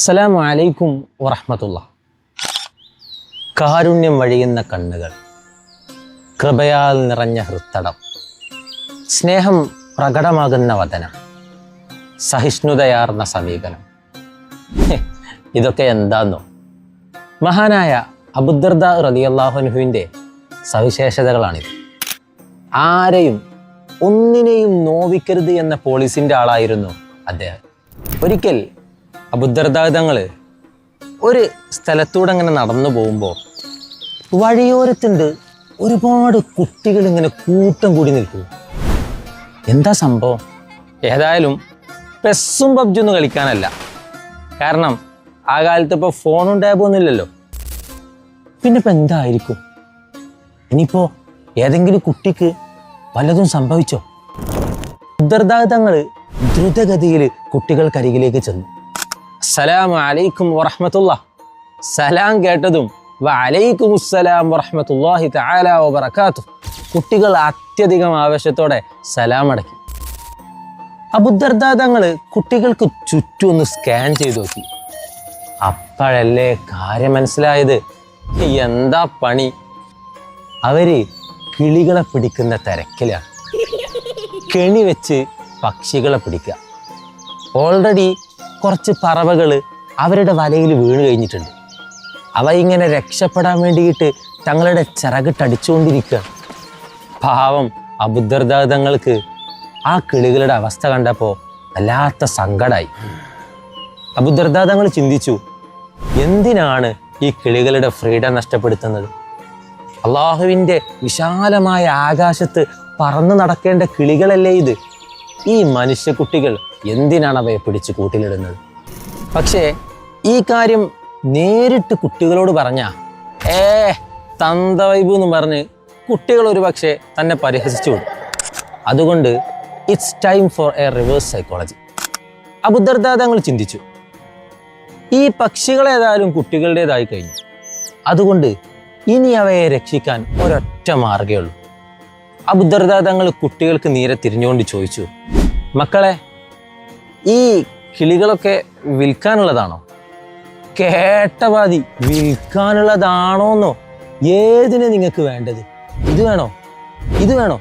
അസ്സലാമു അലൈക്കും വറഹ്മത്തുള്ളാഹി. കാരുണ്യം വഴിയുന്ന കണ്ണുകൾ, കൃപയാൽ നിറഞ്ഞ ഹൃത്തടം, സ്നേഹം പ്രകടമാകുന്ന വദനം, സഹിഷ്ണുതയാർന്ന സമീപനം. ഇതൊക്കെ എന്താന്നോ? മഹാനായ അബൂദർദാ റളിയല്ലാഹു അൻഹുവിൻ്റെ സവിശേഷതകളാണിത്. ആരെയും ഒന്നിനെയും നോവിക്കരുത് എന്ന പോളിസിൻ്റെ ആളായിരുന്നു അദ്ദേഹം. ഒരിക്കൽ അബൂദർദാ തങ്ങൾ ഒരു സ്ഥലത്തൂടെ ഇങ്ങനെ നടന്നു പോകുമ്പോൾ വഴിയോരത്തുണ്ട് ഒരുപാട് കുട്ടികൾ ഇങ്ങനെ കൂട്ടം കൂടി നിൽക്കുന്നു. എന്താ സംഭവം? ഏതായാലും പെസ്സും പബ്ജൊന്നും കളിക്കാനല്ല. കാരണം ആ കാലത്ത് ഇപ്പോൾ ഫോണും ടാബൊന്നും ഇല്ലല്ലോ. പിന്നെ ഇപ്പം എന്തായിരിക്കും? ഇനിയിപ്പോൾ ഏതെങ്കിലും കുട്ടിക്ക് വല്ലതും സംഭവിച്ചോ? അബൂദർദാ തങ്ങൾ ദ്രുതഗതിയിൽ കുട്ടികൾക്കരികിലേക്ക് ചെന്നു. അസ്സലാമു അലൈക്കും വറഹ്മത്തുള്ളാഹി. സലാം കേട്ടതും വഅലൈക്കുമുസ്സലാം വറഹ്മത്തുള്ളാഹി തആല വബറകാതുഹു. കുട്ടികൾ അത്യധികം ആവേശത്തോടെ സലാം അടക്കി. അബൂദർദാ തങ്ങൾ കുട്ടികൾക്ക് ചുറ്റും ഒന്ന് സ്കാൻ ചെയ്തു നോക്കി. അപ്പോഴല്ലേ കാര്യം മനസ്സിലായത്. എന്താ പണി? അവര് കിളികളെ പിടിക്കുന്ന തിരക്കിലാണ്. കെണി വെച്ച് പക്ഷികളെ പിടിക്കുക. ഓൾറെഡി കുറച്ച് പറവകൾ അവരുടെ വലയിൽ വീണ് കഴിഞ്ഞിട്ടുണ്ട്. അവ ഇങ്ങനെ രക്ഷപ്പെടാൻ വേണ്ടിയിട്ട് തങ്ങളുടെ ചിറകിട്ടടിച്ചുകൊണ്ടിരിക്കുക. പാവം അബൂദർദാ തങ്ങൾക്ക് ആ കിളികളുടെ അവസ്ഥ കണ്ടപ്പോൾ വല്ലാത്ത സങ്കടമായി. അബൂദർദാ തങ്ങൾ ചിന്തിച്ചു, എന്തിനാണ് ഈ കിളികളുടെ ഫ്രീഡം നഷ്ടപ്പെടുത്തുന്നത്? അള്ളാഹുവിൻ്റെ വിശാലമായ ആകാശത്ത് പറന്നു നടക്കേണ്ട കിളികളല്ലേ ഇത്? ഈ മനുഷ്യക്കുട്ടികൾ എന്തിനാണ് അവയെ പിടിച്ച് കൂട്ടിലിടുന്നത്? പക്ഷേ ഈ കാര്യം നേരിട്ട് കുട്ടികളോട് പറഞ്ഞ തന്തവൈബ് എന്ന് പറഞ്ഞ് കുട്ടികൾ ഒരു പക്ഷേ തന്നെ പരിഹസിച്ചു വിടും. അതുകൊണ്ട് it's time for a reverse psychology. Abu Darda തങ്ങൾ ചിന്തിച്ചു, ഈ പക്ഷികളേതായാലും കുട്ടികളുടേതായി കഴിഞ്ഞു. അതുകൊണ്ട് ഇനി അവയെ രക്ഷിക്കാൻ ഒരൊറ്റ മാർഗ്ഗമേ ഉള്ളൂ. അബൂദർദാ തങ്ങൾ കുട്ടികൾക്ക് നേരെ തിരിഞ്ഞുകൊണ്ട് ചോദിച്ചു, മക്കളെ, ഈ കിളികളൊക്കെ വിൽക്കാനുള്ളതാണോ? കേട്ടപാതി വിൽക്കാനുള്ളതാണോന്നോ? ഏതിന് നിങ്ങൾക്ക് വേണ്ടത്? ഇത് വേണോ? ഇത് വേണോ?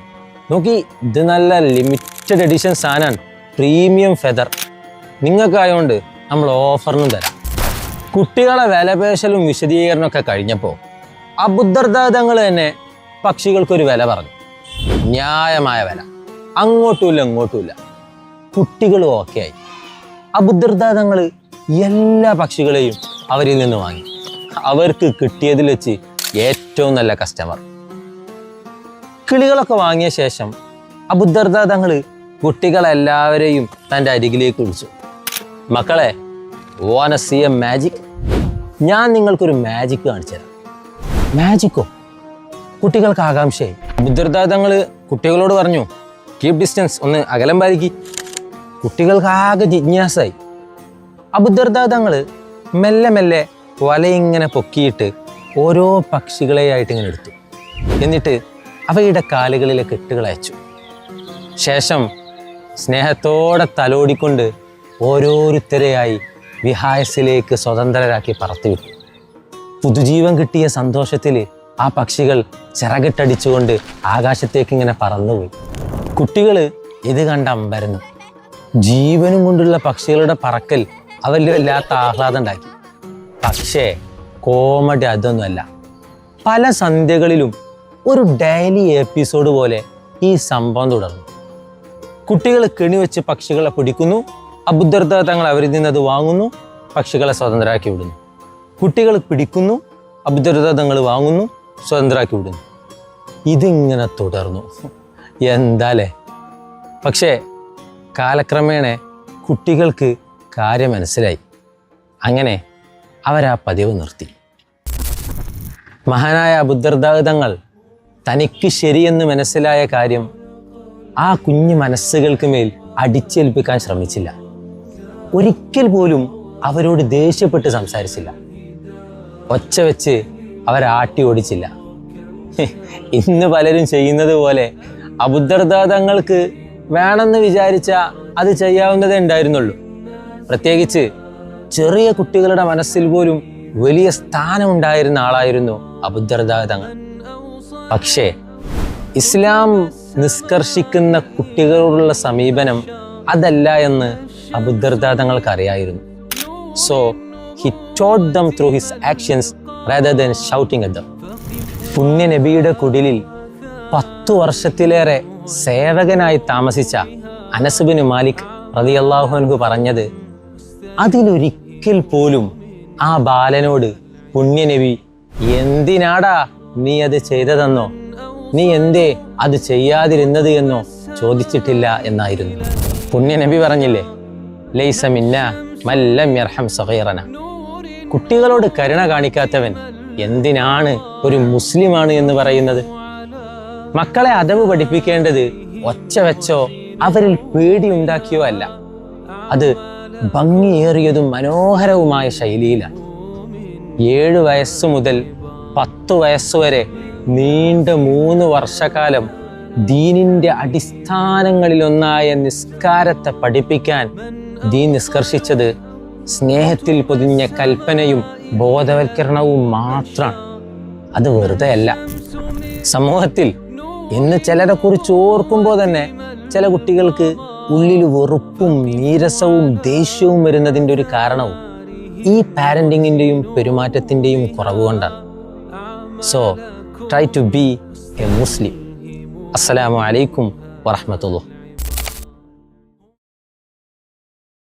നോക്കി, ഇത് നല്ല ലിമിറ്റഡ് എഡിഷൻ സാധനമാണ്, പ്രീമിയം ഫെദർ. നിങ്ങൾക്കായതുകൊണ്ട് നമ്മൾ ഓഫറിനും തരാം. കുട്ടികളെ വിലപേശലും വിശദീകരണമൊക്കെ കഴിഞ്ഞപ്പോൾ അബൂദർദാ തങ്ങൾ തന്നെ പക്ഷികൾക്കൊരു വില പറഞ്ഞു. ന്യായമായ വില, അങ്ങോട്ടുമില്ല ഇങ്ങോട്ടുമില്ല. കുട്ടികളും ഓക്കെ ആയി. അബൂദർദാ തങ്ങൾ എല്ലാ പക്ഷികളെയും അവരിൽ നിന്ന് വാങ്ങി. അവർക്ക് കിട്ടിയതിൽ വെച്ച് ഏറ്റവും നല്ല കസ്റ്റമർ. കിളികളൊക്കെ വാങ്ങിയ ശേഷം അബൂദർദാ തങ്ങൾ കുട്ടികളെല്ലാവരെയും തൻ്റെ അരികിലേക്ക് വിളിച്ചു. മക്കളെ, വാന സീ എ മാജിക്? ഞാൻ നിങ്ങൾക്കൊരു മാജിക് കാണിച്ചു തരാം. മാജിക്കോ? കുട്ടികൾക്ക് ആകാംക്ഷയായി. അബൂദർദാ തങ്ങൾ കുട്ടികളോട് പറഞ്ഞു, കീപ് ഡിസ്റ്റൻസ്, ഒന്ന് അകലം പാലിക്കി. കുട്ടികൾക്ക് ആകെ ജിജ്ഞാസായി. അബൂദർദാ തങ്ങൾ മെല്ലെ മെല്ലെ വലയിങ്ങനെ പൊക്കിയിട്ട് ഓരോ പക്ഷികളെയായിട്ട് ഇങ്ങനെ എടുത്തു. എന്നിട്ട് അവയുടെ കാലുകളിലെ കെട്ടുകൾ അയച്ചു. ശേഷം സ്നേഹത്തോടെ തലോടിക്കൊണ്ട് ഓരോരുത്തരെയായി വിഹായസിലേക്ക് സ്വതന്ത്രരാക്കി പറത്തിവിട്ടു. പുതുജീവൻ കിട്ടിയ സന്തോഷത്തിൽ ആ പക്ഷികൾ ചിറകിട്ടടിച്ചുകൊണ്ട് ആകാശത്തേക്ക് ഇങ്ങനെ പറന്നുപോയി. കുട്ടികൾ ഇത് കണ്ട് അമ്പരന്നു. ജീവനും കൊണ്ടുള്ള പക്ഷികളുടെ പറക്കൽ അവരിൽ വല്ലാത്ത ആഹ്ലാദം ഉണ്ടാക്കി. പക്ഷേ കോമഡി അതൊന്നുമല്ല. പല സന്ധ്യകളിലും ഒരു ഡെയിലി എപ്പിസോഡ് പോലെ ഈ സംഭവം തുടർന്നു. കുട്ടികൾ കെണിവെച്ച് പക്ഷികളെ പിടിക്കുന്നു. അബൂദർദാ തങ്ങൾ അവരിൽ നിന്നത് വാങ്ങുന്നു, പക്ഷികളെ സ്വതന്ത്രരാക്കി വിടുന്നു. കുട്ടികൾ പിടിക്കുന്നു, അബൂദർദാ തങ്ങൾ വാങ്ങുന്നു, സ്വതന്ത്രരാക്കി വിടുന്നു. ഇതിങ്ങനെ തുടർന്നു. എന്താലേ? പക്ഷേ കാലക്രമേണ കുട്ടികൾക്ക് കാര്യം മനസ്സിലായി. അങ്ങനെ അവരാ പതിവ് നിർത്തി. മഹാനായ അബൂദർദാ തങ്ങൾ തനിക്ക് ശരിയെന്ന് മനസ്സിലായ കാര്യം ആ കുഞ്ഞു മനസ്സുകൾക്ക് മേൽ അടിച്ചേൽപ്പിക്കാൻ ശ്രമിച്ചില്ല. ഒരിക്കൽ പോലും അവരോട് ദേഷ്യപ്പെട്ട് സംസാരിച്ചില്ല. ഒച്ച വെച്ച് അവരാട്ടി ഓടിച്ചില്ല. ഇന്ന് പലരും ചെയ്യുന്നത് പോലെ അബൂദർദാ തങ്ങൾക്ക് വേണമെന്ന് വിചാരിച്ച അത് ചെയ്യാവുന്നതേ ഉണ്ടായിരുന്നുള്ളൂ. പ്രത്യേകിച്ച് ചെറിയ കുട്ടികളുടെ മനസ്സിൽ പോലും വലിയ സ്ഥാനമുണ്ടായിരുന്ന ആളായിരുന്നു അബൂദർദാ തങ്ങൾ. പക്ഷേ ഇസ്ലാം നിഷ്കർഷിക്കുന്ന കുട്ടികളോടുള്ള സമീപനം അതല്ല എന്ന് അബൂദർദാ തങ്ങൾക്ക് അറിയായിരുന്നു. So he taught them through his actions rather than shouting at them. പുണ്യ നബിയുടെ കുടിലിൽ 10 വർഷത്തിലേറെ സേവകനായി താമസിച്ച അനസ് ബിൻ മാലിക് റളിയല്ലാഹു അൻഹു പറഞ്ഞത്, അതിലൊരിക്കൽ പോലും ആ ബാലനോട് പുണ്യ നബി എന്തിനാടാ നീ അത് ചെയ്തതെന്നോ നീ എന്തേ അത് ചെയ്യാതിരുന്നത് എന്നോ ചോദിച്ചിട്ടില്ല എന്നായിരുന്നു. പുണ്യ നബി പറഞ്ഞില്ലേ, ലൈസ മിന്നാ മൻ ലം യർഹം സഗീറന. കുട്ടികളോട് കരുണ കാണിക്കാത്തവൻ എന്തിനാണ് ഒരു മുസ്ലിമാണ് എന്ന് പറയുന്നത്? മക്കളെ അദബ് പഠിപ്പിക്കേണ്ടത് ഒച്ച വെച്ചോ അവരിൽ പേടിയുണ്ടാക്കിയോ അല്ല, അത് ഭംഗിയേറിയതും മനോഹരവുമായ ശൈലിയിലാണ്. 7 വയസ്സു മുതൽ 10 വയസ്സുവരെ നീണ്ട 3 വർഷക്കാലം ദീനിന്റെ അടിസ്ഥാനങ്ങളിലൊന്നായ നിസ്കാരത്തെ പഠിപ്പിക്കാൻ ദീൻ നിഷ്കർഷിച്ചത് സ്നേഹത്തിൽ പൊതിഞ്ഞ കൽപ്പനയും ബോധവൽക്കരണവും മാത്രമാണ്. അത് വെറുതെ അല്ല. സമൂഹത്തിൽ ഇന്ന് ചിലരെ കുറിച്ച് ഓർക്കുമ്പോൾ തന്നെ ചില കുട്ടികൾക്ക് ഉള്ളിൽ വെറുപ്പും നീരസവും ദേഷ്യവും വരുന്നതിൻ്റെ ഒരു കാരണവും ഈ പാരന്റിങ്ങിൻ്റെയും പെരുമാറ്റത്തിൻ്റെയും കുറവ് കൊണ്ടാണ്. So try to be a Muslim. അസ്സലാമു അലൈക്കും വറഹ്മത്തുള്ളാഹി.